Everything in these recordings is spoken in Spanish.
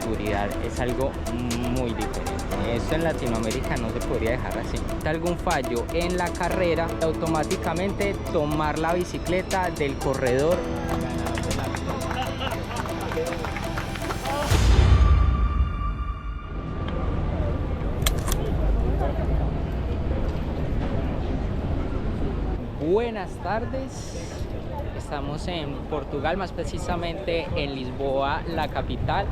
Seguridad es algo muy diferente. Esto en Latinoamérica no se podría dejar así. Si hay algún fallo en la carrera, automáticamente tomar la bicicleta del corredor. Buenas tardes. Estamos en Portugal, más precisamente en Lisboa, la capital.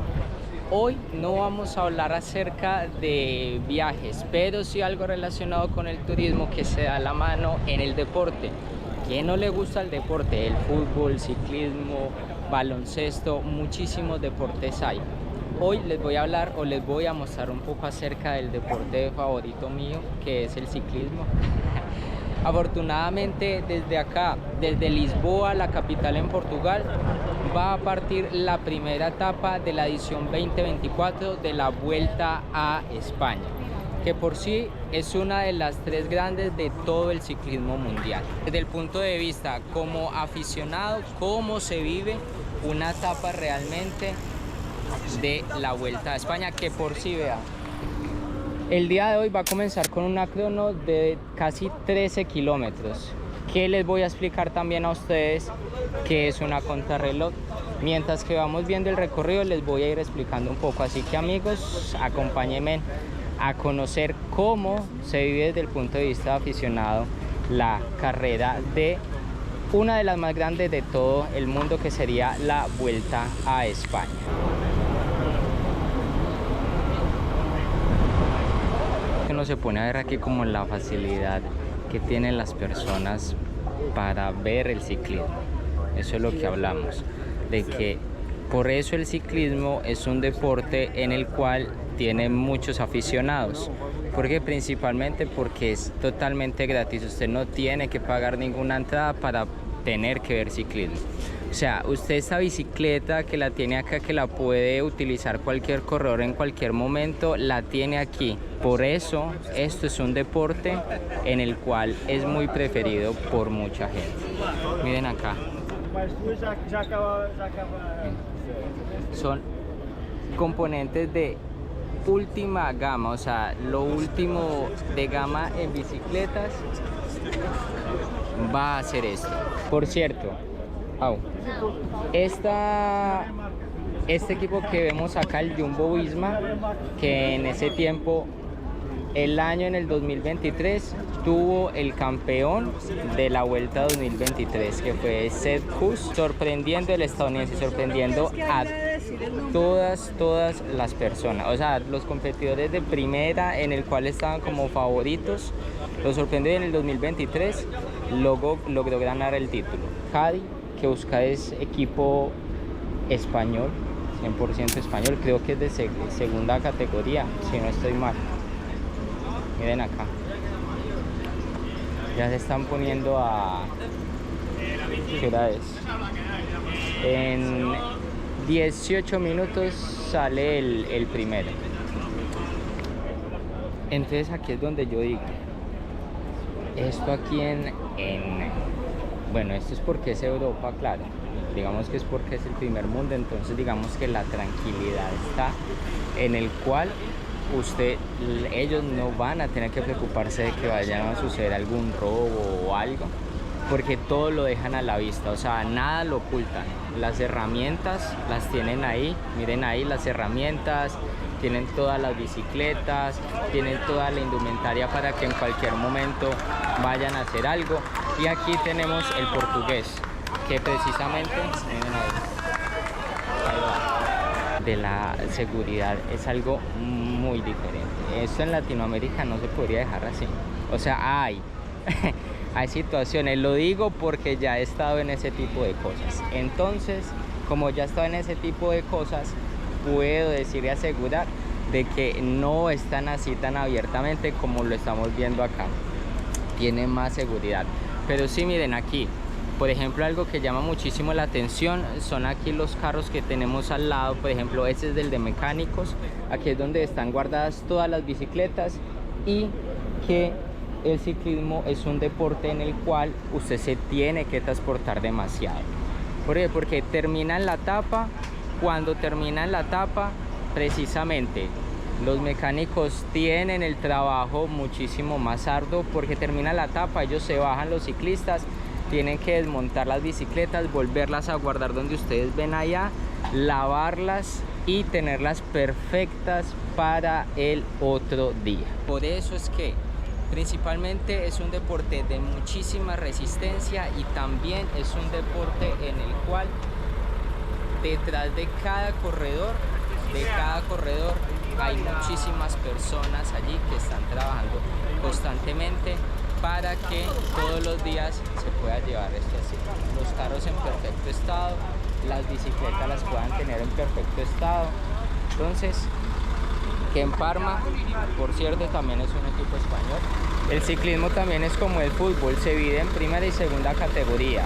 Hoy no vamos a hablar acerca de viajes, pero sí algo relacionado con el turismo que se da la mano en el deporte. ¿Quién no le gusta el deporte? El fútbol, ciclismo, baloncesto, muchísimos deportes hay. Hoy les voy a hablar o les voy a mostrar un poco acerca del deporte favorito mío, que es el ciclismo. Afortunadamente desde acá, desde Lisboa, la capital en Portugal, va a partir la primera etapa de la edición 2024 de la Vuelta a España, que por sí es una de las tres grandes de todo el ciclismo mundial. Desde el punto de vista como aficionado, cómo se vive una etapa realmente de la Vuelta a España, que por sí, vean, el día de hoy va a comenzar con una crono de casi 13 kilómetros, que les voy a explicar también a ustedes qué es una contrarreloj. Mientras que vamos viendo el recorrido les voy a ir explicando un poco, así que amigos, acompáñenme a conocer cómo se vive desde el punto de vista aficionado la carrera de una de las más grandes de todo el mundo, que sería la Vuelta a España. Uno se pone a ver aquí como la facilidad que tienen las personas para ver el ciclismo. Eso es lo que hablamos, de que por eso el ciclismo es un deporte en el cual tiene muchos aficionados, porque principalmente porque es totalmente gratis. Usted no tiene que pagar ninguna entrada para tener que ver ciclismo. O sea, usted esta bicicleta que la tiene acá, que la puede utilizar cualquier corredor en cualquier momento, la tiene aquí. Por eso esto es un deporte en el cual es muy preferido por mucha gente. Miren acá. Son componentes de última gama, o sea, lo último de gama en bicicletas va a ser esto. Por cierto, este equipo que vemos acá, el Jumbo Visma, que en ese tiempo, en el 2023, tuvo el campeón de la Vuelta 2023, que fue Sepp Kuss, sorprendiendo el estadounidense, sorprendiendo a todas las personas, o sea, los competidores de primera, en el cual estaban como favoritos, lo sorprendió. En el 2023 logró ganar el título. Cadi, que busca, es equipo español, 100% español, creo que es de segunda categoría, si no estoy mal. Miren acá, ya se están poniendo a... ¿qué hora es? En 18 minutos sale el primero. Entonces aquí es donde yo digo, esto aquí bueno, esto es porque es Europa, claro, digamos que es porque es el primer mundo, entonces digamos que la tranquilidad está en el cual ellos no van a tener que preocuparse de que vayan a suceder algún robo o algo, porque todo lo dejan a la vista, o sea, nada lo ocultan. Las herramientas las tienen ahí, miren ahí las herramientas, tienen todas las bicicletas, tienen toda la indumentaria para que en cualquier momento vayan a hacer algo. Y aquí tenemos el portugués, que precisamente, miren ahí, de la seguridad es algo muy diferente. Esto en Latinoamérica no se podría dejar así. O sea, hay situaciones, lo digo porque ya he estado en ese tipo de cosas. Entonces, como ya he estado en ese tipo de cosas, puedo decir y asegurar de que no están así tan abiertamente como lo estamos viendo acá. Tiene más seguridad. Pero sí, miren aquí, por ejemplo, algo que llama muchísimo la atención son aquí los carros que tenemos al lado. Por ejemplo, este es del de mecánicos. Aquí es donde están guardadas todas las bicicletas, y que el ciclismo es un deporte en el cual usted se tiene que transportar demasiado. ¿Por qué? Porque termina en la etapa. Cuando termina en la etapa, precisamente los mecánicos tienen el trabajo muchísimo más arduo porque termina la etapa, ellos se bajan, los ciclistas tienen que desmontar las bicicletas, volverlas a guardar donde ustedes ven allá, lavarlas y tenerlas perfectas para el otro día. Por eso es que principalmente es un deporte de muchísima resistencia y también es un deporte en el cual detrás de cada corredor hay muchísimas personas allí que están trabajando constantemente para que todos los días se pueda llevar esto así. Los carros en perfecto estado, las bicicletas las puedan tener en perfecto estado. Entonces, que en Parma, por cierto, también es un equipo español. El ciclismo también es como el fútbol, se divide en primera y segunda categoría.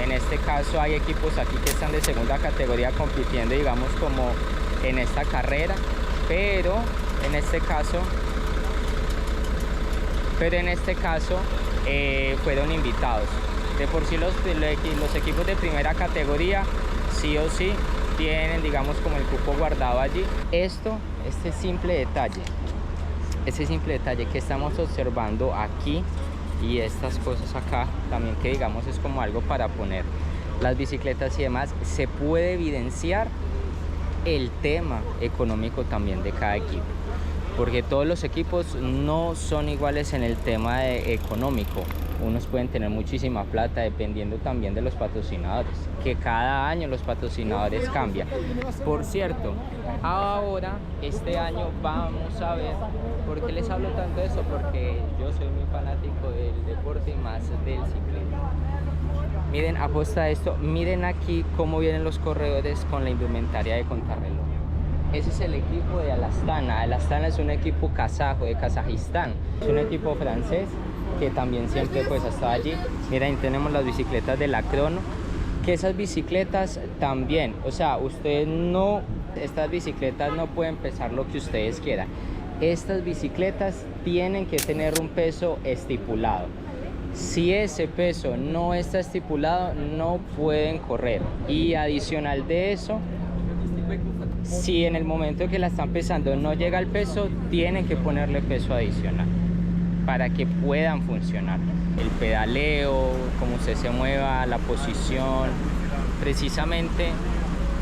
En este caso hay equipos aquí que están de segunda categoría compitiendo, digamos, como en esta carrera, pero en este caso fueron invitados. De por sí los equipos de primera categoría sí o sí tienen, digamos, como el cupo guardado allí. Este simple detalle que estamos observando aquí y estas cosas acá también, que digamos es como algo para poner las bicicletas y demás, se puede evidenciar el tema económico también de cada equipo, porque todos los equipos no son iguales en el tema económico. Unos pueden tener muchísima plata dependiendo también de los patrocinadores, que cada año los patrocinadores cambian. Por cierto, ahora este año vamos a ver, ¿por qué les hablo tanto de eso? Porque yo soy muy fanático del deporte y más del ciclismo. Miren, aposta esto, miren aquí cómo vienen los corredores con la indumentaria de contrarreloj. Ese es el equipo de Al Astana. Al Astana es un equipo kazajo, de Kazajistán. Es un equipo francés que también siempre pues ha estado allí. Miren, tenemos las bicicletas de la Crono, que esas bicicletas también, o sea, estas bicicletas no pueden pesar lo que ustedes quieran. Estas bicicletas tienen que tener un peso estipulado. Si ese peso no está estipulado, no pueden correr. Y adicional de eso, si en el momento que la están pesando no llega al peso, tienen que ponerle peso adicional para que puedan funcionar. El pedaleo, cómo usted se mueva, la posición. Precisamente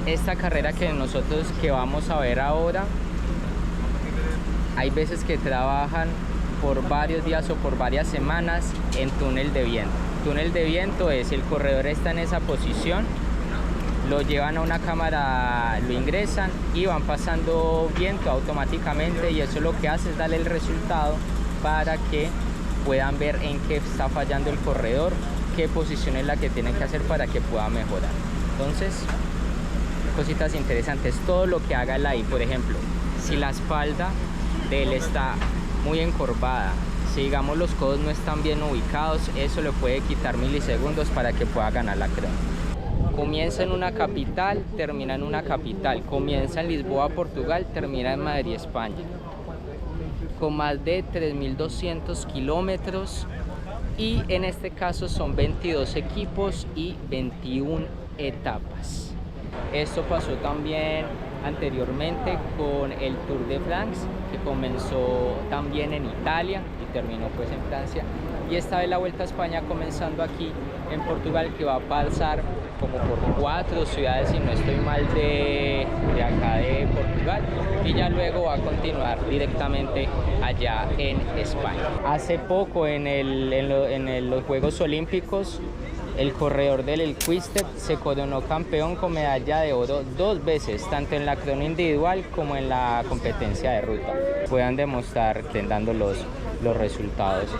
esta carrera que vamos a ver ahora, hay veces que trabajan por varios días o por varias semanas en túnel de viento. Túnel de viento es el corredor está en esa posición, lo llevan a una cámara, lo ingresan y van pasando viento automáticamente, y eso lo que hace es darle el resultado para que puedan ver en qué está fallando el corredor, qué posición es la que tienen que hacer para que pueda mejorar. Entonces, cositas interesantes, todo lo que haga el AI, por ejemplo, si la espalda de él está muy encorvada, si digamos los codos no están bien ubicados, eso le puede quitar milisegundos para que pueda ganar la crono. Comienza en una capital, termina en una capital, comienza en Lisboa, Portugal, termina en Madrid, España, con más de 3.200 kilómetros, y en este caso son 22 equipos y 21 etapas. Esto pasó también anteriormente con el Tour de France, que comenzó también en Italia y terminó pues en Francia, y esta vez la Vuelta a España comenzando aquí en Portugal, que va a pasar como por 4 ciudades, si no estoy mal, de acá de Portugal, y ya luego va a continuar directamente allá en España. Hace poco en los Juegos Olímpicos, el corredor del Quick-Step se coronó campeón con medalla de oro 2 veces, tanto en la crono individual como en la competencia de ruta. Puedan demostrar que dando los resultados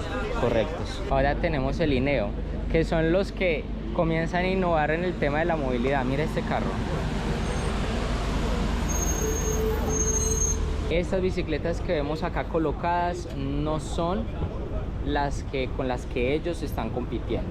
correctos. Ahora tenemos el Ineos, que son los que comienzan a innovar en el tema de la movilidad. Mira este carro. Estas bicicletas que vemos acá colocadas no son con las que ellos están compitiendo.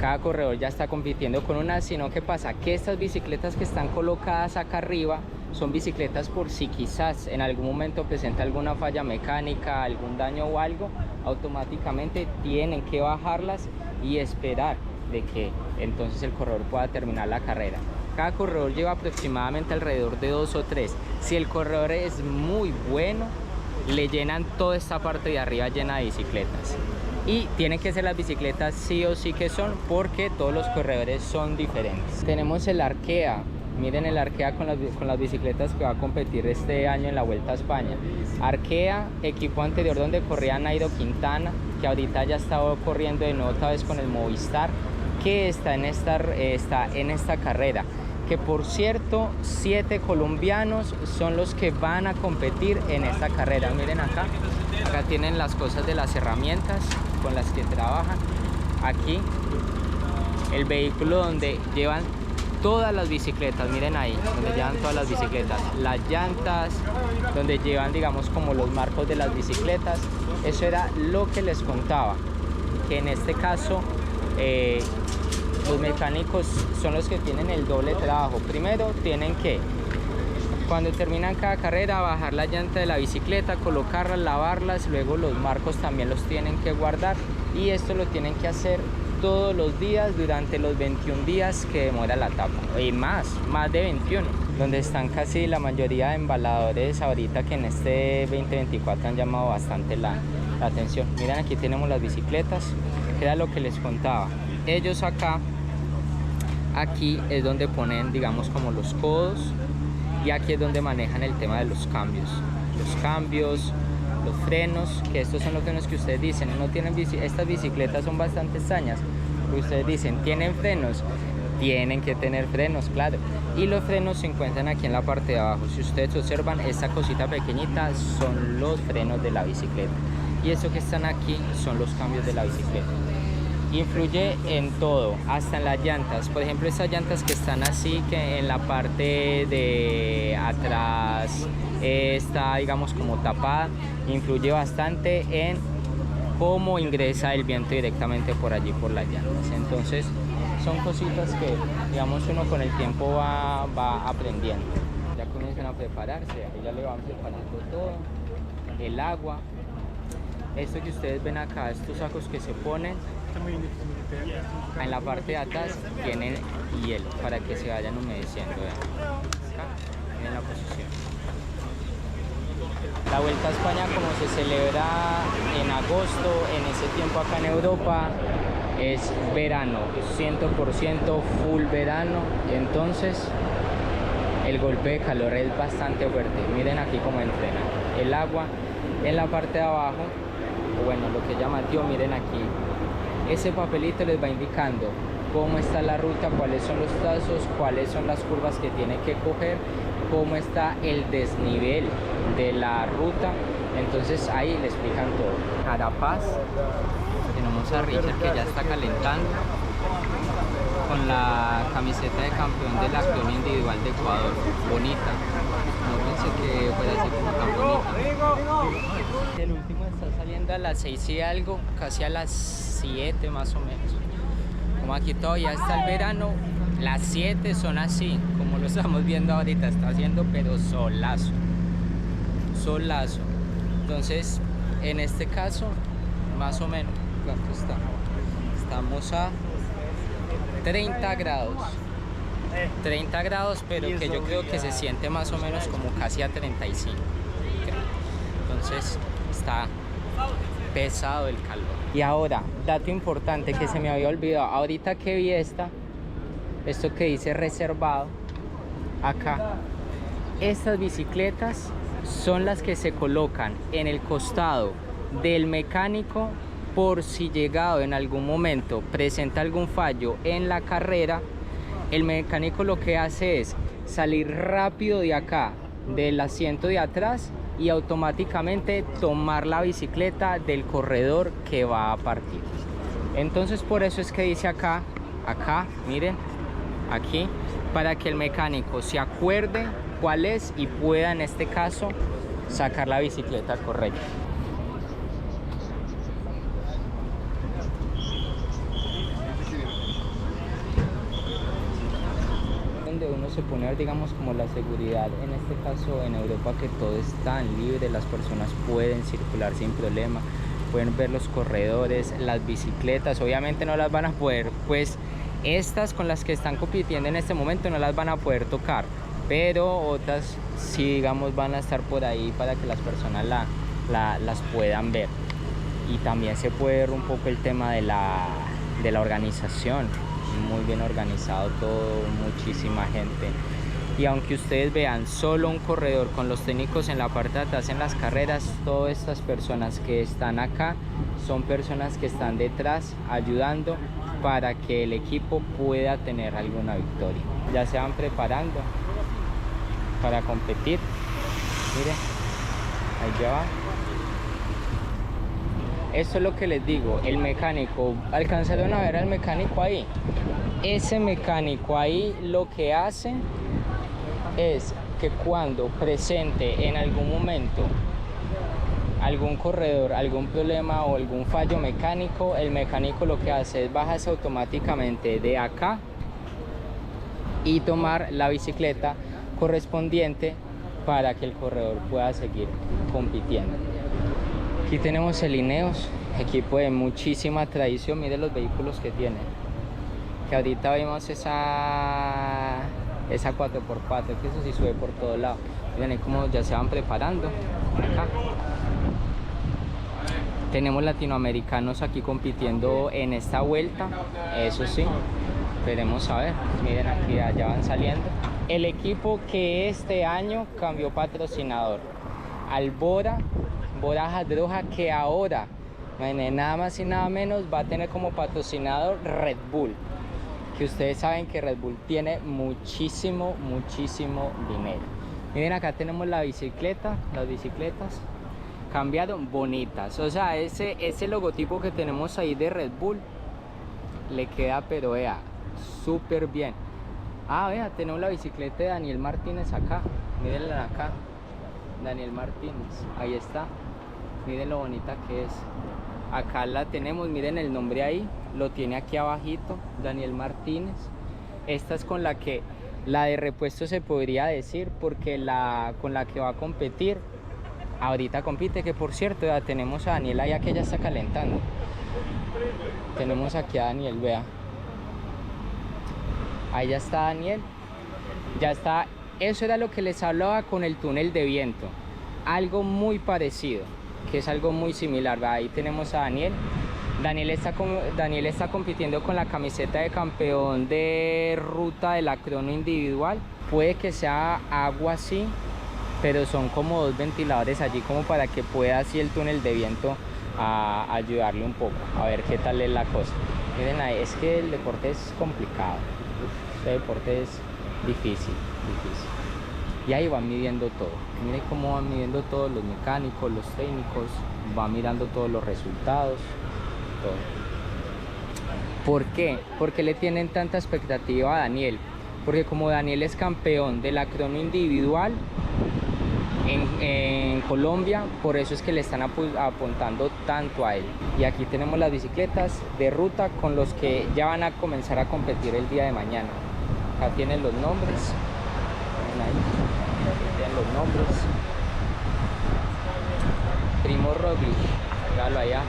Cada corredor ya está compitiendo con una, sino que pasa que estas bicicletas que están colocadas acá arriba son bicicletas por si quizás en algún momento presenta alguna falla mecánica, algún daño o algo, automáticamente tienen que bajarlas y esperar de que entonces el corredor pueda terminar la carrera. Cada corredor lleva aproximadamente alrededor de 2 o 3. Si el corredor es muy bueno, le llenan toda esta parte de arriba llena de bicicletas. Y tienen que ser las bicicletas sí o sí que son, porque todos los corredores son diferentes. Tenemos el Arkea. Miren el Arkea con las bicicletas que va a competir este año en la Vuelta a España. Arkea, equipo anterior donde corría Nairo Quintana, que ahorita ya está corriendo de nuevo otra vez con el Movistar, que está en esta carrera. Que por cierto, 7 colombianos son los que van a competir en esta carrera. Miren acá tienen las cosas de las herramientas con las que trabajan. Aquí el vehículo donde llevan todas las bicicletas, miren ahí, donde llevan todas las bicicletas, las llantas, donde llevan, digamos, como los marcos de las bicicletas. Eso era lo que les contaba, que en este caso los mecánicos son los que tienen el doble trabajo. Primero tienen que, cuando terminan cada carrera, bajar la llanta de la bicicleta, colocarlas, lavarlas, luego los marcos también los tienen que guardar, y esto lo tienen que hacer todos los días durante los 21 días que demora la etapa, y más de 21, donde están casi la mayoría de embaladores ahorita, que en este 2024 han llamado bastante la atención. Miren, aquí tenemos las bicicletas, que era lo que les contaba. Ellos aquí es donde ponen, digamos, como los codos, y aquí es donde manejan el tema de los cambios, los frenos, que estos son los frenos que ustedes dicen, no tienen estas bicicletas son bastante extrañas, porque ustedes dicen, ¿tienen frenos? Tienen que tener frenos, claro, y los frenos se encuentran aquí en la parte de abajo. Si ustedes observan, esta cosita pequeñita son los frenos de la bicicleta, y eso que están aquí son los cambios de la bicicleta. Influye en todo, hasta en las llantas. Por ejemplo, estas llantas que están así, que en la parte de atrás está, digamos, como tapada, influye bastante en cómo ingresa el viento directamente por allí, por las llantas. Entonces son cositas que, digamos, uno con el tiempo va aprendiendo. Ya comienzan a prepararse, ahí ya le van preparando todo, el agua. Esto que ustedes ven acá, estos sacos que se ponen en la parte de atrás, tienen hielo para que se vayan humedeciendo. Vean. Acá, miren la posición. La Vuelta a España, como se celebra en agosto, en ese tiempo acá en Europa, es verano, 100% full verano. Entonces el golpe de calor es bastante fuerte. Miren aquí cómo entrenan. El agua en la parte de abajo, o bueno, lo que llama tío, miren aquí. Ese papelito les va indicando cómo está la ruta, cuáles son los trazos, cuáles son las curvas que tiene que coger, cómo está el desnivel de la ruta. Entonces ahí le explican todo. Carapaz, tenemos a Richard que ya está calentando con la camiseta de campeón del acción individual de Ecuador. Bonita, no pensé que fuera así como tan bonita. El último está saliendo a las 6 y algo, casi a las 7 más o menos. Como aquí todavía está el verano, las 7 son así, como lo estamos viendo ahorita, está haciendo pero solazo. Entonces, en este caso, más o menos, ¿cuánto está? Estamos a 30 grados. 30 grados, pero que yo creo que se siente más o menos como casi a 35. Entonces, está pesado el calor. Y ahora, dato importante que se me había olvidado, ahorita que vi esto que dice reservado, acá, estas bicicletas son las que se colocan en el costado del mecánico por si llegado en algún momento presenta algún fallo en la carrera. El mecánico lo que hace es salir rápido de acá, del asiento de atrás, y automáticamente tomar la bicicleta del corredor que va a partir. Entonces por eso es que dice acá, miren, aquí, para que el mecánico se acuerde cuál es y pueda en este caso sacar la bicicleta correcta. Donde uno se pone a ver, digamos, como la seguridad, en este caso en Europa, que todo es tan libre, las personas pueden circular sin problema, pueden ver los corredores, las bicicletas, obviamente no las van a poder pues Estas con las que están compitiendo en este momento no las van a poder tocar, pero otras sí, digamos, van a estar por ahí para que las personas las puedan ver. Y también se puede ver un poco el tema de la organización, muy bien organizado todo, muchísima gente. Y aunque ustedes vean solo un corredor con los técnicos en la parte de atrás en las carreras, todas estas personas que están acá son personas que están detrás ayudando para que el equipo pueda tener alguna victoria. Ya se van preparando para competir. Miren, ahí ya va. Esto es lo que les digo, el mecánico, ¿alcanzaron a ver al mecánico ahí? Ese mecánico ahí lo que hace es que cuando presente en algún momento algún corredor, algún problema o algún fallo mecánico, el mecánico lo que hace es bajarse automáticamente de acá y tomar la bicicleta correspondiente para que el corredor pueda seguir compitiendo. Aquí tenemos el Ineos, equipo de muchísima tradición. Miren los vehículos que tiene, que ahorita vimos esa 4x4, que eso sí sube por todo lado. Miren cómo ya se van preparando acá. Tenemos latinoamericanos aquí compitiendo en esta vuelta, eso sí, esperemos a ver. Miren aquí, ya van saliendo. El equipo que este año cambió patrocinador, Albora Hasdrujá, que ahora, nada más y nada menos, va a tener como patrocinador Red Bull, que ustedes saben que Red Bull tiene muchísimo dinero. Miren, acá tenemos la bicicleta, las bicicletas cambiaron bonitas, o sea, ese logotipo que tenemos ahí de Red Bull le queda, pero vea, súper bien. Vea, tenemos la bicicleta de Daniel Martínez acá, mírenla acá, Daniel Martínez, ahí está. Miren lo bonita que es. Acá la tenemos, miren el nombre ahí, lo tiene aquí abajito, Daniel Martínez. Esta es con la de repuesto se podría decir, porque con la que va a competir, ahorita compite, que por cierto, ya tenemos a Daniel allá que ya está calentando. Tenemos aquí a Daniel, vea. Ahí ya está Daniel, ya está. Eso era lo que les hablaba con el túnel de viento, algo muy parecido, que es algo muy similar. Ahí tenemos a Daniel. Daniel está compitiendo con la camiseta de campeón de ruta de la crono individual. Puede que sea agua así, pero son como dos ventiladores allí como para que pueda así el túnel de viento a ayudarle un poco, a ver qué tal es la cosa. Miren ahí, es que el deporte es complicado, este deporte es difícil. Y ahí van midiendo todo. Miren cómo van midiendo todos los mecánicos, los técnicos, van mirando todos los resultados, todo. ¿Por qué? ¿Por qué le tienen tanta expectativa a Daniel? Porque como Daniel es campeón de la crono individual en Colombia, por eso es que le están apuntando tanto a él. Y aquí tenemos las bicicletas de ruta con los que ya van a comenzar a competir el día de mañana. Acá tienen los nombres. Ahí tienen los nombres. Primo Roglic, véalo allá,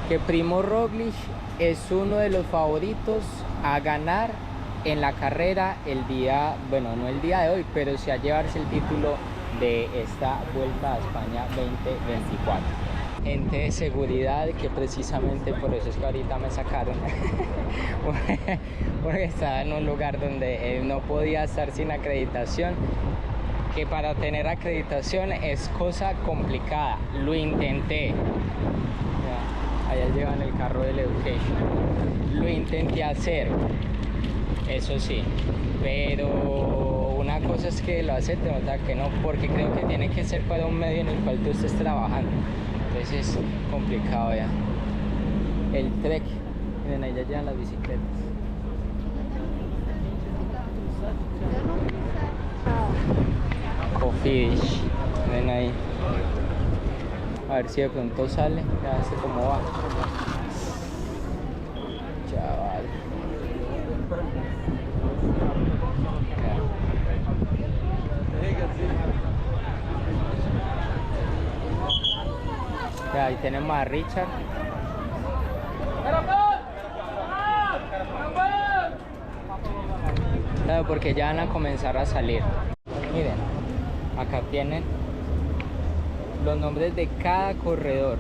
que Primo Roglic es uno de los favoritos a ganar en la carrera el día, bueno, no el día de hoy, pero sí a llevarse el título de esta Vuelta a España 2024. Ente de seguridad, que precisamente por eso es que ahorita me sacaron porque estaba en un lugar donde no podía estar sin acreditación, que para tener acreditación es cosa complicada. Lo intenté, allá llevan el carro del Education, lo intenté hacer, eso sí, pero una cosa es que lo acepte, otra que no, porque creo que tiene que ser para un medio en el cual tú estés trabajando. Entonces es complicado ya. El Trek, miren, ahí ya llevan las bicicletas. Cofidis, miren ahí. A ver si de pronto sale, ya sé cómo va. Chaval. Ya, ahí tenemos a Richard. Claro, porque ya van a comenzar a salir. Miren, acá tienen los nombres de cada corredor.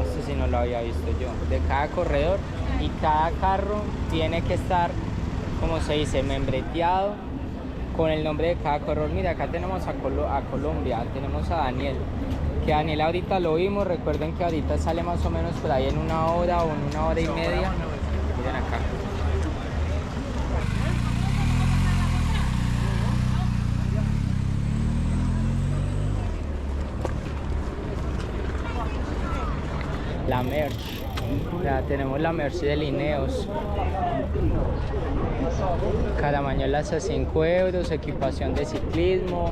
Esto sí no lo había visto yo. De cada corredor, y cada carro tiene que estar, como se dice, membreteado con el nombre de cada corredor. Mira, acá tenemos a Colombia, tenemos a Daniel. Que Daniel ahorita lo vimos. Recuerden que ahorita sale más o menos por ahí en 1 hora o en 1 hora y media. Miren acá. La merch, ya tenemos la merch de Lineos. Caramañolas a 5 euros, equipación de ciclismo.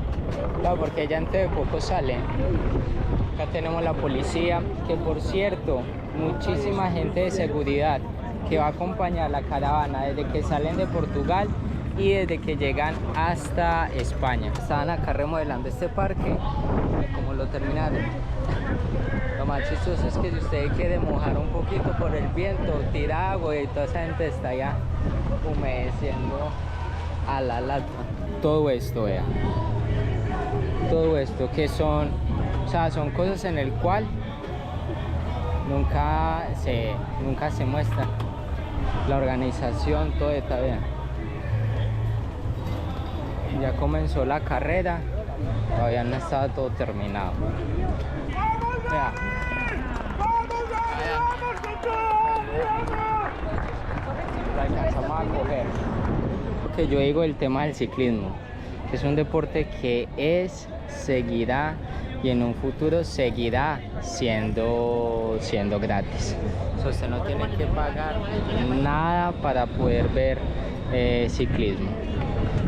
Claro, porque ya antes de poco sale. Acá tenemos la policía, que por cierto, muchísima gente de seguridad que va a acompañar la caravana desde que salen de Portugal y desde que llegan hasta España. Estaban acá remodelando este parque, como lo terminaron. Lo más chistoso es que si usted quiere mojar un poquito por el viento, tira agua y toda esa gente está ya humedeciendo a la lata. Todo esto, vea. Todo esto que son, o sea, son cosas en el cual nunca se muestra la organización, todo está bien. Ya comenzó la carrera, todavía no está todo terminado. Vea. La alcanzamos a coger. Porque yo digo el tema del ciclismo, que es un deporte que seguirá y en un futuro seguirá siendo gratis. O sea, usted no tiene que pagar nada para poder ver ciclismo.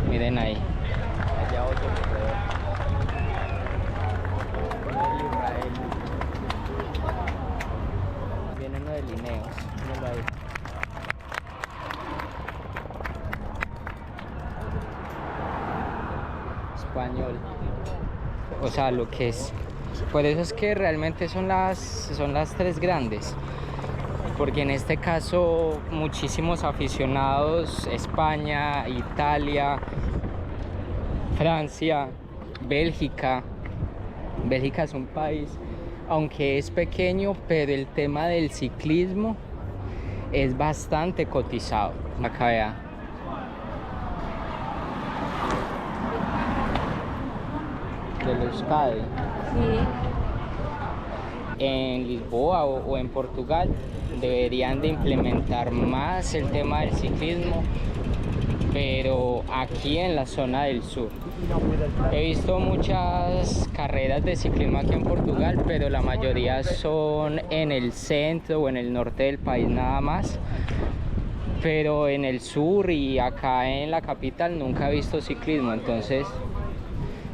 Miren ahí, allá otro corredor. Viene uno de Lineos, mírenlo ahí. Español. O sea, lo que es. Por eso es que realmente son las 3 grandes. Porque en este caso muchísimos aficionados, España, Italia, Francia, Bélgica. Bélgica es un país, aunque es pequeño, pero el tema del ciclismo es bastante cotizado. Acá vea. De los Euskadi. Sí. En Lisboa o en Portugal deberían de implementar más el tema del ciclismo, pero aquí en la zona del sur he visto muchas carreras de ciclismo aquí en Portugal, pero la mayoría son en el centro o en el norte del país nada más. Pero en el sur y acá en la capital nunca he visto ciclismo, entonces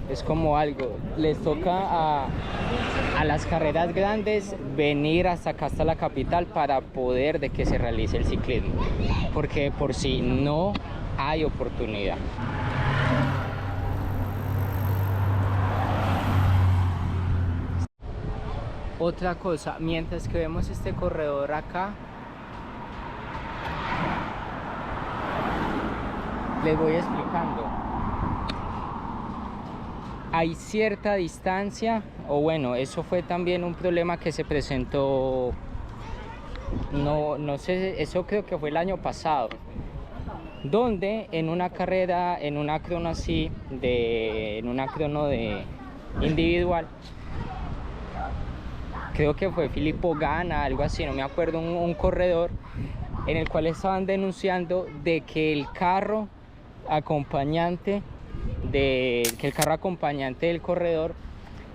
es como algo, les toca a las carreras grandes venir hasta acá, hasta la capital, para poder de que se realice el ciclismo, porque por sí no hay oportunidad. Otra cosa, mientras que vemos este corredor acá, les voy explicando. Hay cierta distancia, o bueno, eso fue también un problema que se presentó, no sé, eso creo que fue el año pasado, donde en una carrera, en una crono así, en una crono de individual, creo que fue Filippo Ganna, algo así, no me acuerdo, un corredor, en el cual estaban denunciando de que el carro acompañante del corredor,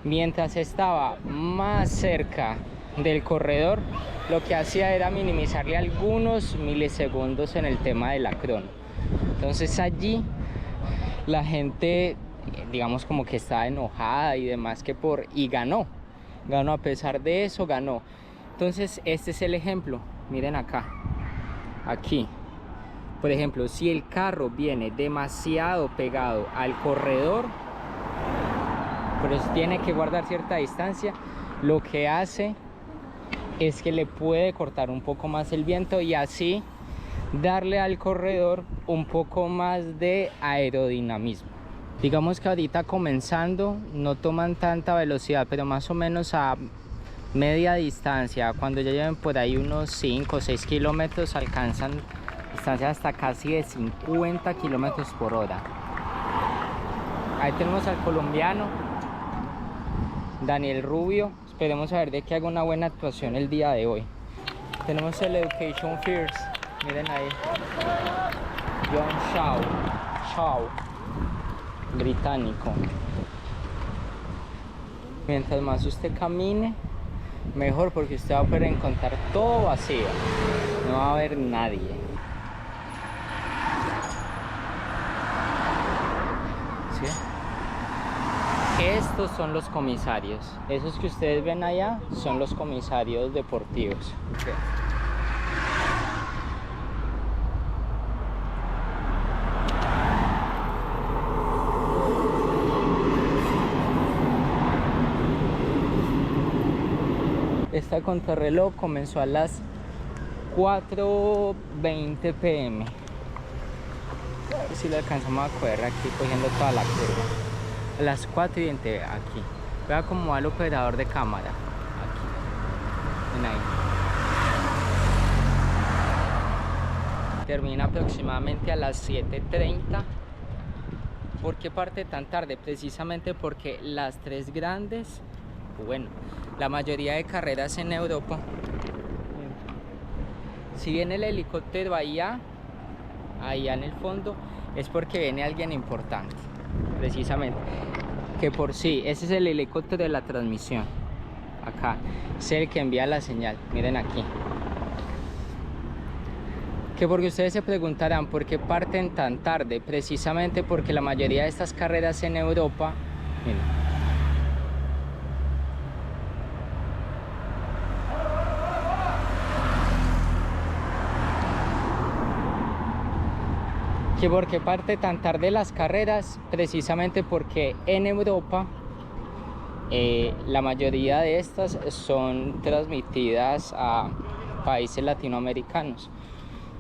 mientras estaba más cerca del corredor, lo que hacía era minimizarle algunos milisegundos en el tema de la crono. Entonces allí la gente, digamos, como que estaba enojada y demás, y ganó a pesar de eso, ganó. Entonces este es el ejemplo, miren acá, aquí. Por ejemplo, si el carro viene demasiado pegado al corredor, pero tiene que guardar cierta distancia, lo que hace es que le puede cortar un poco más el viento y así darle al corredor un poco más de aerodinamismo. Digamos que ahorita comenzando no toman tanta velocidad, pero más o menos a media distancia, cuando ya lleven por ahí unos 5 o 6 kilómetros, alcanzan distancias hasta casi de 50 kilómetros por hora. Ahí tenemos al colombiano Daniel Rubio. Esperemos a ver de que haga una buena actuación el día de hoy. Tenemos el Education First, miren ahí, John Shaw, británico. Mientras más usted camine, mejor, porque usted va a poder encontrar todo vacío, no va a haber nadie. ¿Sí? Estos son los comisarios. Esos que ustedes ven allá son los comisarios deportivos. Okay. Esta contrarreloj comenzó a las 4:20 p.m. A ver si le alcanzamos a coger aquí cogiendo toda la curva. A las 4:20 aquí. Vea cómo va el operador de cámara. Aquí. Ven ahí. Termina aproximadamente a las 7:30. ¿Por qué parte tan tarde? Precisamente porque las tres grandes, bueno, la mayoría de carreras en Europa, si viene el helicóptero allá en el fondo, es porque viene alguien importante, precisamente. Que por sí, ese es el helicóptero de la transmisión. Acá, es el que envía la señal, miren aquí. Que porque ustedes se preguntarán por qué parten tan tarde, precisamente porque la mayoría de estas carreras en Europa, miren, que porque parte tan tarde las carreras, precisamente porque en Europa la mayoría de estas son transmitidas a países latinoamericanos.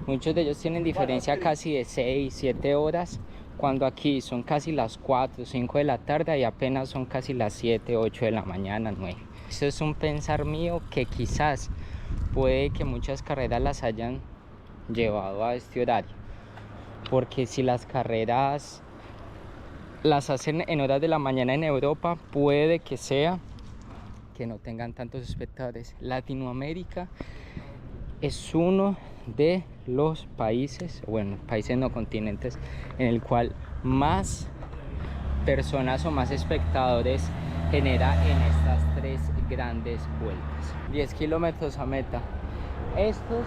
Muchos de ellos tienen diferencia casi de 6, 7 horas, cuando aquí son casi las 4, 5 de la tarde y apenas son casi las 7, 8 de la mañana, 9. Eso es un pensar mío, que quizás puede que muchas carreras las hayan llevado a este horario. Porque si las carreras las hacen en horas de la mañana en Europa, puede que sea que no tengan tantos espectadores. Latinoamérica es uno de los países, bueno, países no, continentes, en el cual más personas o más espectadores genera en estas tres grandes vueltas. 10 kilómetros a meta. Esto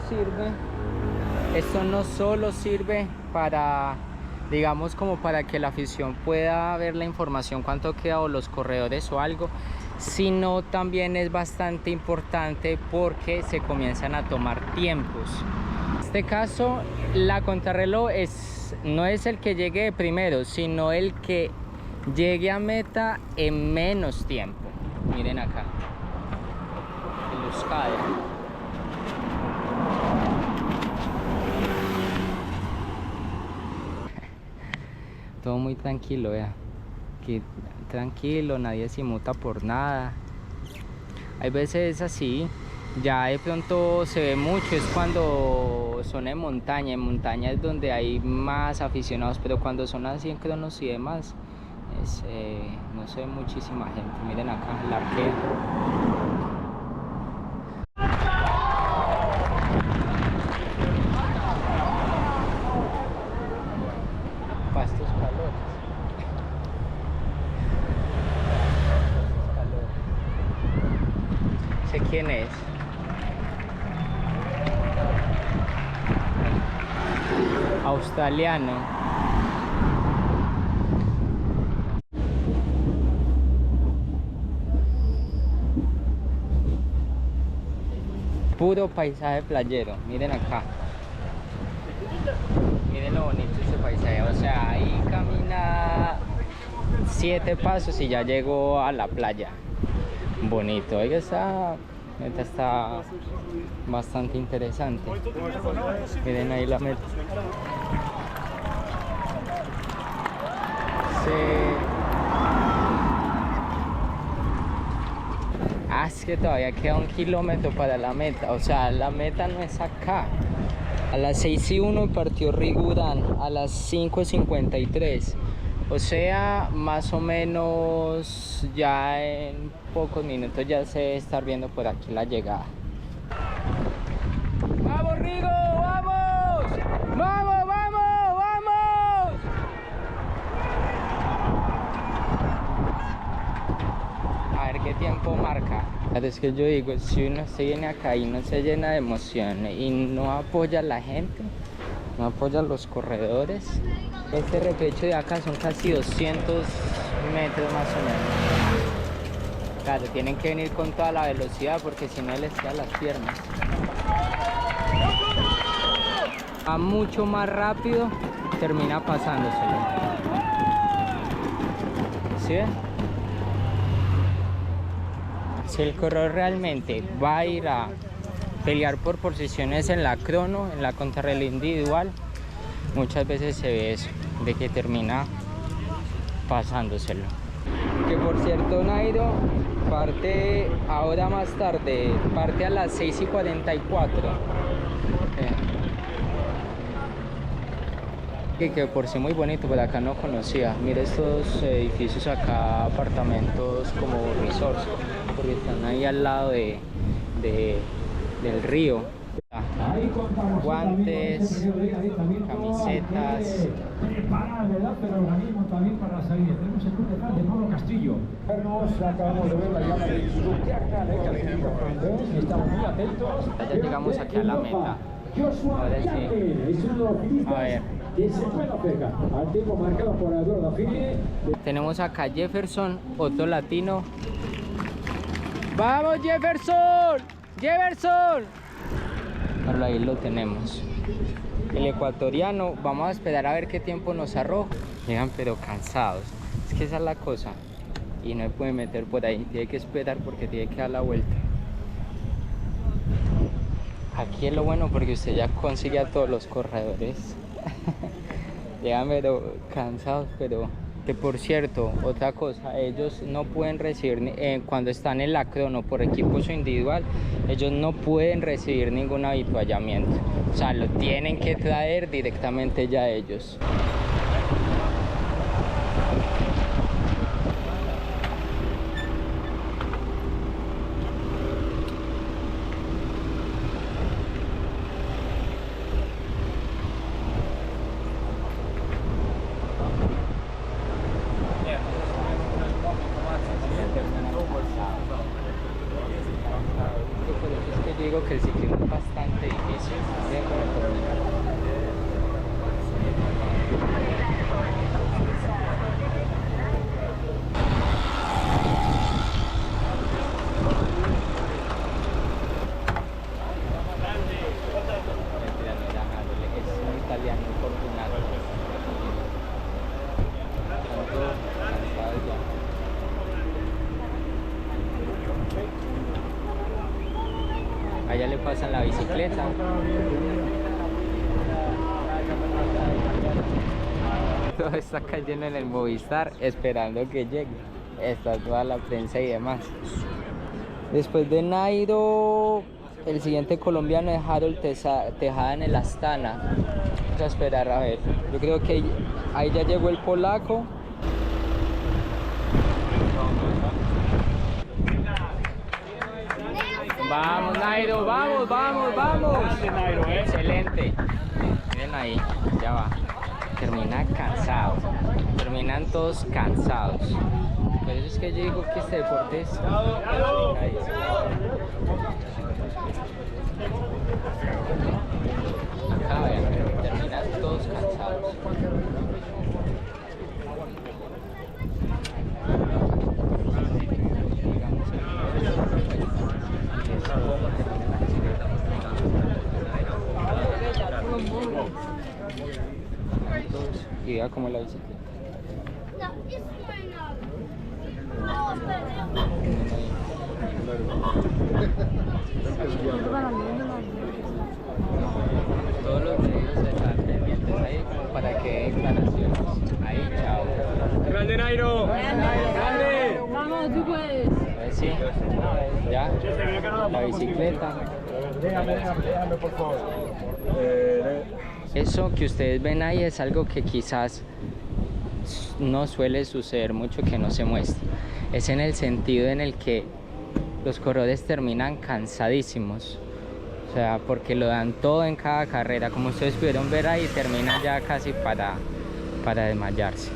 no solo sirve para, digamos, como para que la afición pueda ver la información cuánto queda o los corredores o algo, sino también es bastante importante porque se comienzan a tomar tiempos. En este caso, la contrarreloj no es el que llegue primero, sino el que llegue a meta en menos tiempo. Miren acá, el Euskadi. Todo muy tranquilo, vea, que tranquilo, nadie se inmuta por nada. Hay veces así, ya de pronto se ve mucho, es cuando son en montaña es donde hay más aficionados, pero cuando son así en cronos y demás, no se ve muchísima gente. Miren acá, la arquea. ¿Quién es? Australiano. Puro paisaje playero, miren acá. Miren lo bonito ese paisaje, o sea, ahí camina 7 pasos y ya llegó a la playa. Bonito, oiga, está meta está bastante interesante. Miren ahí la meta. Es que todavía queda 1 kilómetro para la meta, o sea, la meta no es acá. A las 6:01 partió Rigurán, a las 5:53. O sea, más o menos ya en pocos minutos ya se debe estar viendo por aquí la llegada. ¡Vamos, Rigo! ¡Vamos! ¡Vamos, vamos, vamos! A ver qué tiempo marca. Es que yo digo, si uno se viene acá y no se llena de emoción y no apoya a la gente, no apoya a los corredores, este repecho de acá son casi 200 metros más o menos. Claro, tienen que venir con toda la velocidad porque si no les quedan las piernas. Va mucho más rápido, termina pasándoselo. ¿Sí ven? Si el corredor realmente va a ir a pelear por posiciones en la crono, en la contrarreloj individual, muchas veces se ve eso, de que termina pasándoselo. Que por cierto, Nairo parte ahora más tarde, parte a las 6:44. Que por sí muy bonito, por acá no conocía. Mira estos edificios acá, apartamentos como resorts, porque están ahí al lado del río. Guantes, camisetas. Pero organismo también para la salida. Tenemos el club detrás de Pablo Castillo. Acabamos de ver la llama de Subiaca de California. Estamos muy atentos. Ya llegamos aquí a la meta. Ahora sí. A ver. Al tiempo marcado por Eduardo Fini. Tenemos acá Jefferson, otro latino. ¡Vamos, Jefferson! ¡Jefferson! Bueno, ahí lo tenemos. El ecuatoriano, vamos a esperar a ver qué tiempo nos arroja. Llegan pero cansados. Es que esa es la cosa. Y no se puede meter por ahí. Tiene que esperar porque tiene que dar la vuelta. Aquí es lo bueno porque usted ya consigue a todos los corredores. Llegan pero cansados, pero que por cierto, otra cosa, ellos no pueden recibir, cuando están en la crono por equipos o individual, ellos no pueden recibir ningún avituallamiento. O sea, lo tienen que traer directamente ya ellos. Digo que el ciclismo es bastante difícil. Es un italiano infortunado. Allá le pasan la bicicleta. Todo está cayendo en el Movistar esperando que llegue. Está toda la prensa y demás. Después de Nairo, el siguiente colombiano es Harold Tejada en el Astana. Vamos a esperar a ver. Yo creo que ahí ya llegó el polaco. Vamos, Nairo, vamos, vamos, vamos. Excelente. Miren ahí, ya va. Termina cansado. Terminan todos cansados. Por eso es que yo digo que este deporte es complicadísimo. Acá vean, terminan todos cansados. Y vea cómo la bicicleta. Todos los medios están pendientes ahí como para que dé declaraciones. Ahí, chao. ¡Grande Nairo! ¡Grande! Vamos, tú puedes. Pues sí, ya, la bicicleta. Déjame, por favor. Eso que ustedes ven ahí es algo que quizás no suele suceder mucho, que no se muestre. Es en el sentido en el que los corredores terminan cansadísimos. O sea, porque lo dan todo en cada carrera. Como ustedes pudieron ver ahí, terminan ya casi para desmayarse.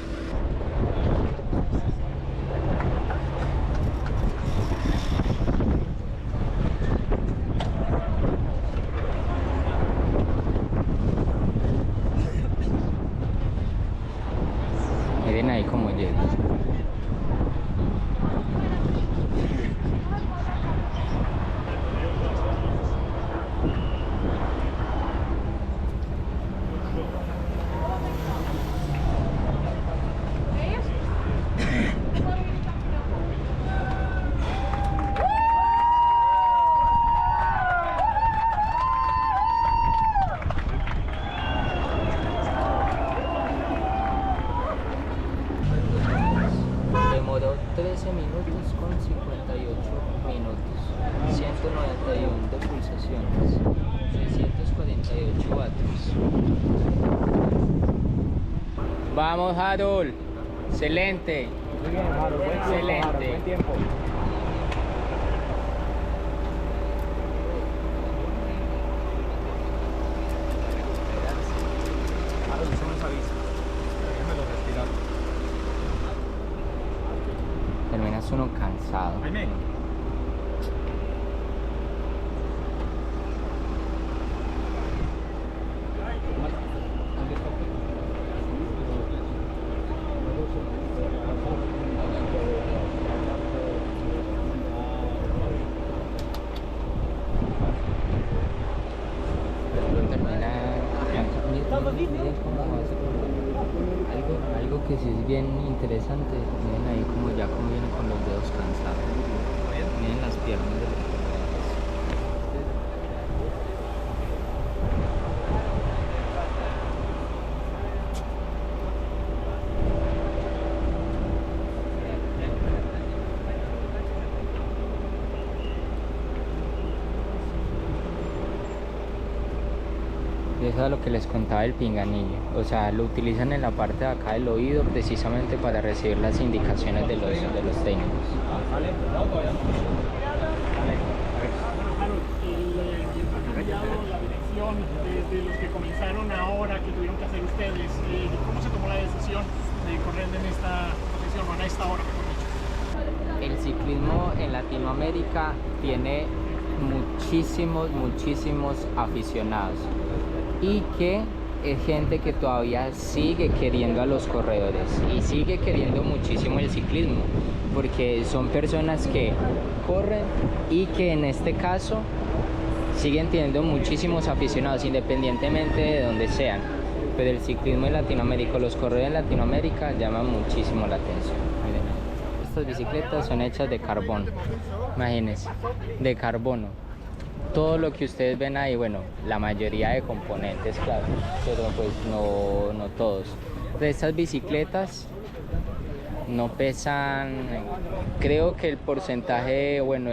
Miren ahí cómo llega. Demoró 13 minutos con 58 minutos, 191 de pulsaciones, 648 vatios. Vamos, Harold. Excelente. Muy bien, Harold. Excelente. Buen tiempo. Harold, eso nos avisa. Déjamelo respirar. Terminas uno cansado. Jaime. Algo que sí es bien interesante, miren ahí como ya como vienen con los dedos cansados. Miren las piernas de los corredores. Eso es lo que les contaba del pinganillo, o sea, lo utilizan en la parte de acá del oído precisamente para recibir las indicaciones de los técnicos. ¿Ha cambiado la dirección desde los que comenzaron ahora, que tuvieron que hacer ustedes? ¿Cómo se tomó la decisión de correr en esta posición, o en esta hora, mejor dicho? El ciclismo en Latinoamérica tiene muchísimos aficionados y que es gente que todavía sigue queriendo a los corredores y sigue queriendo muchísimo el ciclismo, porque son personas que corren y que en este caso siguen teniendo muchísimos aficionados independientemente de donde sean. Pero el ciclismo en Latinoamérica, los corredores en Latinoamérica llaman muchísimo la atención. Miren, estas bicicletas son hechas de carbón, imagínense, de carbono. Todo lo que ustedes ven ahí, bueno, la mayoría de componentes, claro, pero pues no todos. De estas bicicletas no pesan, creo que el porcentaje, bueno,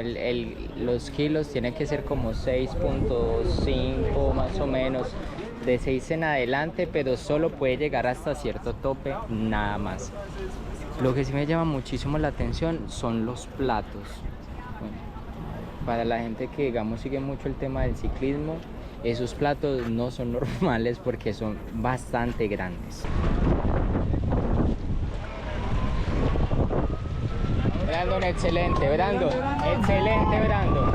los kilos tienen que ser como 6.5 más o menos, de 6 en adelante, pero solo puede llegar hasta cierto tope, nada más. Lo que sí me llama muchísimo la atención son los platos. Bueno, para la gente que, digamos, sigue mucho el tema del ciclismo, esos platos no son normales porque son bastante grandes. Brandon, excelente, Brandon. Excelente, Brandon.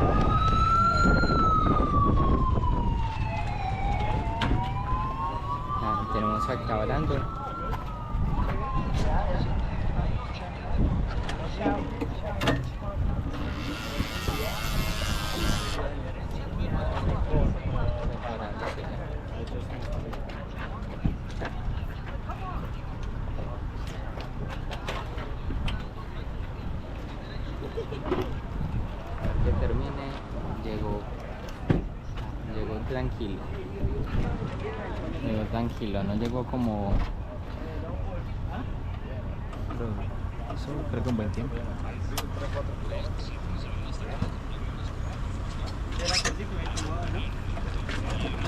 Tenemos acá a Brandon. Que termine Llegó tranquilo. Llegó tranquilo, no llegó como... Eso creo que un buen tiempo.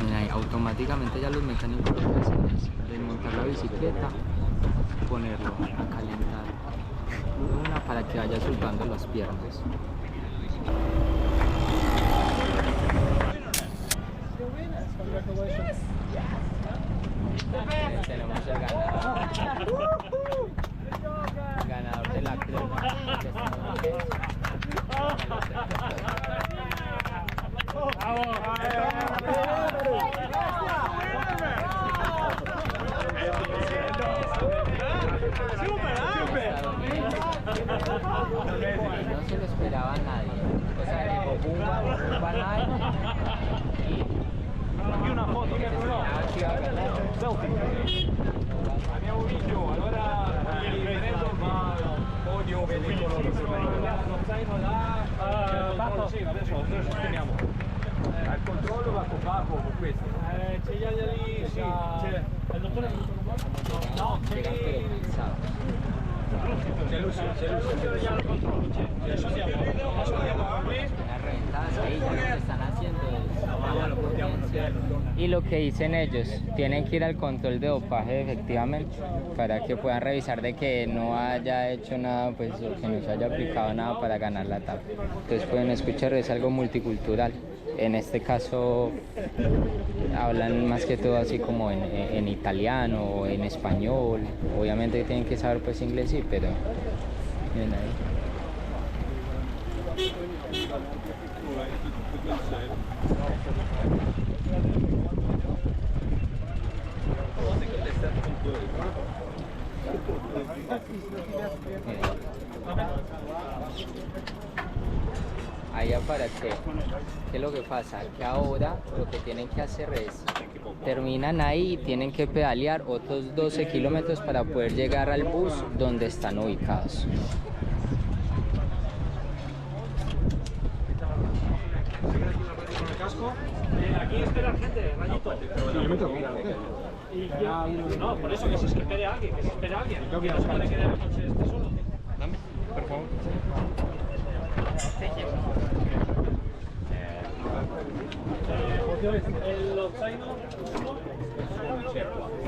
Mira, automáticamente ya los mecánicos lo que hacen es desmontar la bicicleta, ponerlo a calentar una para que vaya soltando las piernas. Tenemos el ganador de la crema. No se lo esperaba a nadie. O sea, llegó Bumba y una foto che Abbiamo vinto, allora il Veneto va podio veicolo lo zaino là, non lo so, adesso lo sistemiamo. Al controllo va con Paco con questo. C'è gli lì, sì, c'è il dottore. No, c'è lì. C'è Lucio, ya lo controllo, c'è. Adesso andiamo qui. Las reventadas ahí ya lo que están haciendo y lo que dicen ellos, tienen que ir al control de dopaje efectivamente para que puedan revisar de que no haya hecho nada, pues, o que no se haya aplicado nada para ganar la etapa. Entonces pueden escuchar, es algo multicultural. En este caso hablan más que todo así como en italiano o en español. Obviamente tienen que saber pues inglés, sí, pero miren ahí. Allá para qué es lo que pasa, que ahora lo que tienen que hacer es terminan ahí y tienen que pedalear otros 12 kilómetros para poder llegar al bus donde están ubicados. Aquí espera gente, Rayito. No, por eso que se espere a alguien, que se espere a alguien. Que no se puede quedar el coche este solo. Dame, por favor. Los Zaino Stanno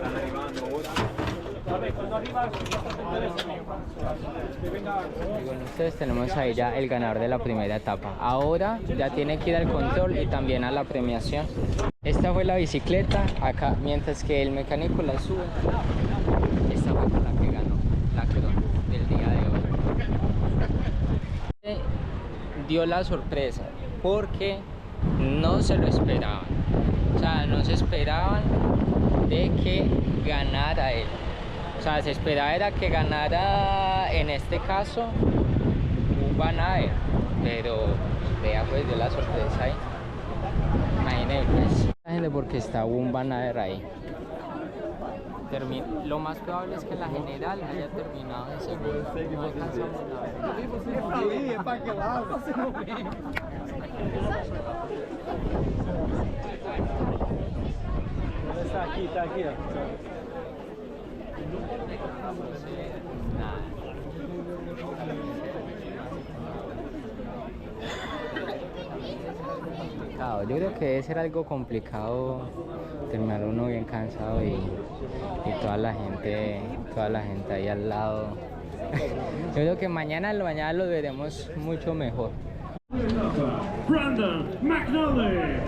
arrivando ora. Vabbè, cuando arrivas, Y bueno, ustedes tenemos ahí ya el ganador de la primera etapa. Ahora ya tiene que ir al control y también a la premiación. Esta fue la bicicleta, acá, mientras que el mecánico la sube. Esta fue la que ganó la corona del día de hoy. Dio la sorpresa porque no se lo esperaban. O sea, no se esperaban de que ganara él. O sea, se esperaba era que ganara, en este caso, Van Aert, pero vea pues dio la sorpresa ahí. Imagínense pues, porque está Van Aert ahí. Lo más probable es que la general haya terminado de segundo. No alcanzamos Está aquí, está aquí. Complicado. Yo creo que debe ser algo complicado terminar uno bien cansado y toda la gente ahí al lado. Yo creo que mañana lo veremos mucho mejor. Brandon McNally.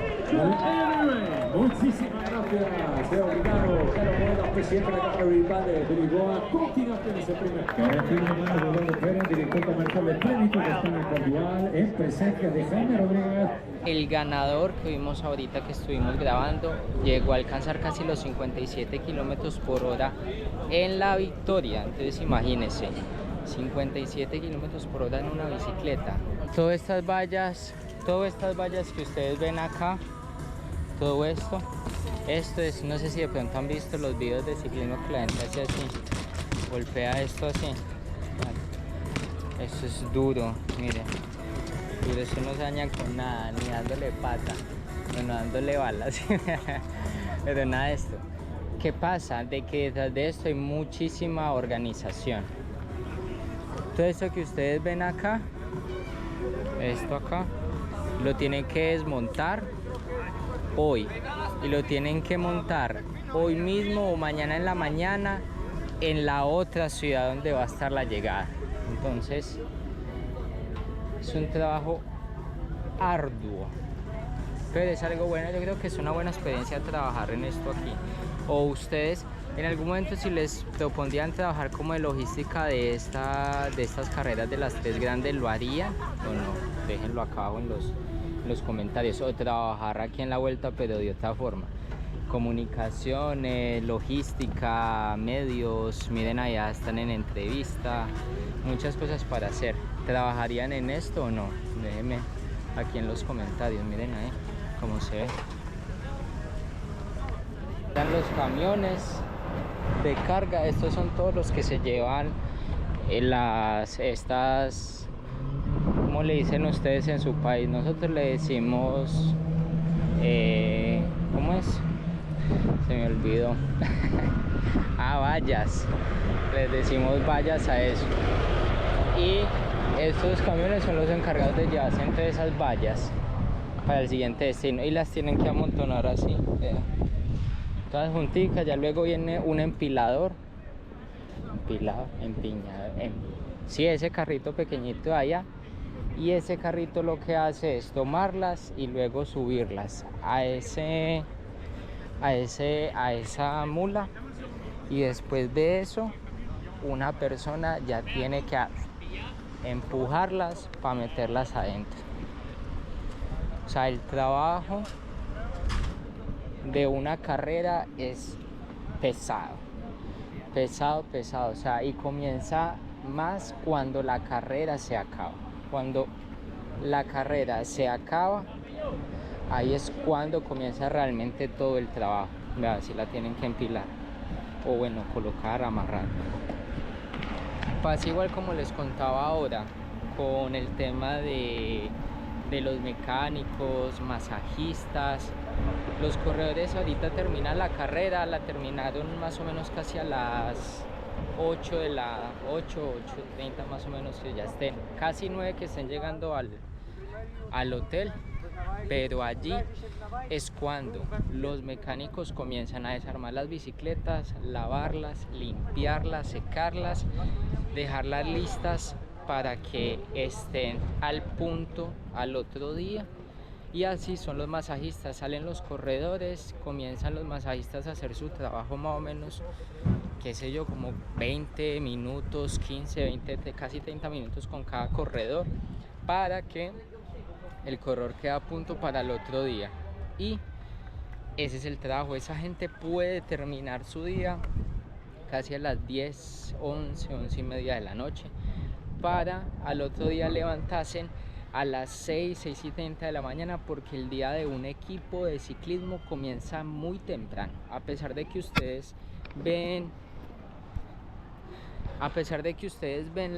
Muchísimas gracias, de obrigado, caro Moedas, presidente de la Cámara Municipal de Lisboa. Continuación ese primer. Ahora estoy en manos de Eduardo Pérez, director comercial de Crédito que está en Portugal, en presencia de Jaime Rodríguez. El ganador que vimos ahorita que estuvimos grabando llegó a alcanzar casi los 57 kilómetros por hora en la victoria. Entonces imagínense, 57 kilómetros por hora en una bicicleta. Todas estas vallas que ustedes ven acá, todo esto es, no sé si de pronto han visto los videos de ciclismo que la gente hace así, golpea esto así. Esto es duro, miren. Pero eso no se daña con nada, ni dándole pata, bueno, dándole balas. Pero nada de esto. ¿Qué pasa? De que detrás de esto hay muchísima organización. Todo esto que ustedes ven acá, esto acá, lo tienen que desmontar hoy. Y lo tienen que montar hoy mismo o mañana en la mañana en la otra ciudad donde va a estar la llegada. Entonces, es un trabajo arduo. Pero es algo bueno, yo creo que es una buena experiencia trabajar en esto aquí. O ustedes en algún momento si les propondrían trabajar como de logística de estas carreras de las 3 grandes, ¿lo harían o no? Déjenlo acá abajo en los comentarios. O trabajar aquí en la Vuelta pero de otra forma. Comunicaciones, logística, medios, miren allá están en entrevista, muchas cosas para hacer. ¿Trabajarían en esto o no? Déjenme aquí en los comentarios, miren ahí cómo se ve. Están los camiones de carga, estos son todos los que se llevan estas, ¿cómo le dicen ustedes en su país? Nosotros le decimos, ¿cómo es? Se me olvidó. Vallas, les decimos vallas a eso. Y estos camiones son los encargados de llevarse entre esas vallas para el siguiente destino y las tienen que amontonar así, todas junticas. Ya luego viene un empilador, empiñador, sí, ese carrito pequeñito de allá, y ese carrito lo que hace es tomarlas y luego subirlas a esa mula, y después de eso una persona ya tiene que empujarlas para meterlas adentro. O sea, el trabajo de una carrera es pesado, o sea, y comienza más cuando la carrera se acaba. Cuando la carrera se acaba, ahí es cuando comienza realmente todo el trabajo. Vean, si la tienen que empilar o bueno, colocar, amarrar. Pasa igual como les contaba ahora con el tema de los mecánicos, masajistas. Los corredores ahorita terminan la carrera, la terminaron más o menos casi a las 8:30 más o menos, que ya estén casi 9, que estén llegando al hotel. Pero allí es cuando los mecánicos comienzan a desarmar las bicicletas, lavarlas, limpiarlas, secarlas, dejarlas listas para que estén al punto al otro día. Y así son los masajistas, salen los corredores, comienzan los masajistas a hacer su trabajo más o menos, qué sé yo, como 20 minutos, 15, 20, casi 30 minutos con cada corredor, para que el corredor quede a punto para el otro día. Y ese es el trabajo. Esa gente puede terminar su día casi a las 10, 11:30 de la noche, para al otro día levantarse a las 6:30 de la mañana, porque el día de un equipo de ciclismo comienza muy temprano. A pesar de que ustedes ven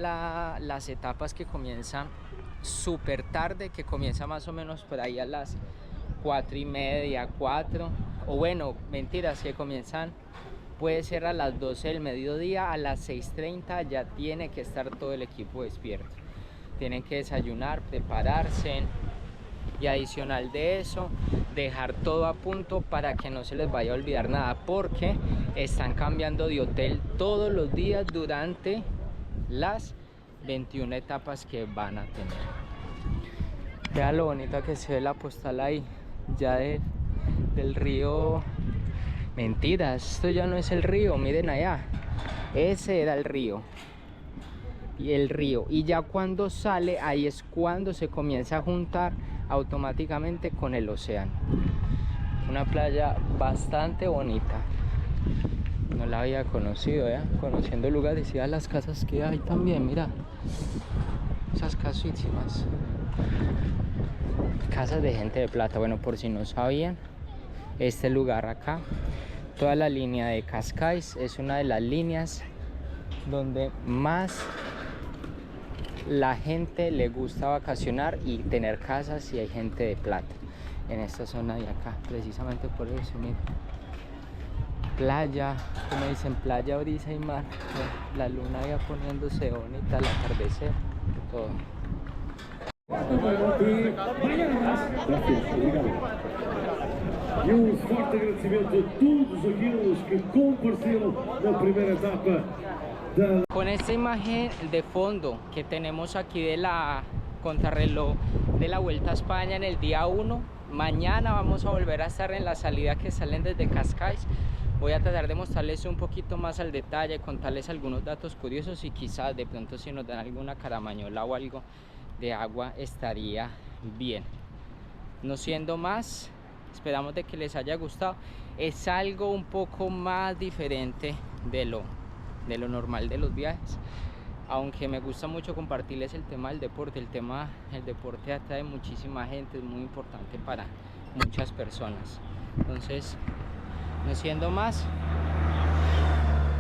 las etapas que comienzan súper tarde, que comienza más o menos por ahí a las 4:30, 4, o bueno, mentiras, que comienzan, puede ser a las 12 del mediodía, a las 6:30 ya tiene que estar todo el equipo despierto. Tienen que desayunar, prepararse, y adicional de eso, dejar todo a punto para que no se les vaya a olvidar nada, porque están cambiando de hotel todos los días durante las 21 etapas que van a tener. Vean lo bonita que se ve la postal ahí, ya del río. Mentiras, esto ya no es el río, miren allá, ese era el río. Y ya cuando sale, ahí es cuando se comienza a juntar automáticamente con el océano. Una playa bastante bonita, no la había conocido, conociendo lugares y las casas que hay también. Mira esas casísimas, casas de gente de plata. Bueno, por si no sabían, este lugar acá, toda la línea de Cascais, es una de las líneas donde más la gente le gusta vacacionar y tener casas y hay gente de plata en esta zona de acá, precisamente por eso. Miren, playa, como dicen, playa, brisa y mar. La luna ya poniéndose bonita, el atardecer, todo. E forte agradecimento a todos aqueles que compareceram na primeira etapa da... Con esta imagen de fondo que tenemos aquí de la contrarreloj de la Vuelta a España en el día 1, mañana vamos a volver a estar en la salida que salen desde Cascais. Voy a tratar de mostrarles un poquito más al detalle, contarles algunos datos curiosos y quizás de pronto si nos dan alguna caramañola o algo de agua estaría bien. No siendo más, esperamos de que les haya gustado. Es algo un poco más diferente de lo normal de los viajes, aunque me gusta mucho compartirles el tema del deporte. El deporte atrae muchísima gente, es muy importante para muchas personas. Entonces, no siendo más,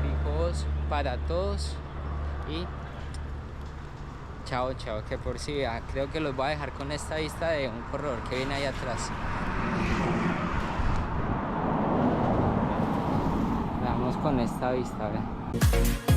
hijos para todos y chao, chao. Que por si creo que los voy a dejar con esta vista de un corredor que viene ahí atrás. Vamos con esta vista, ¿verdad?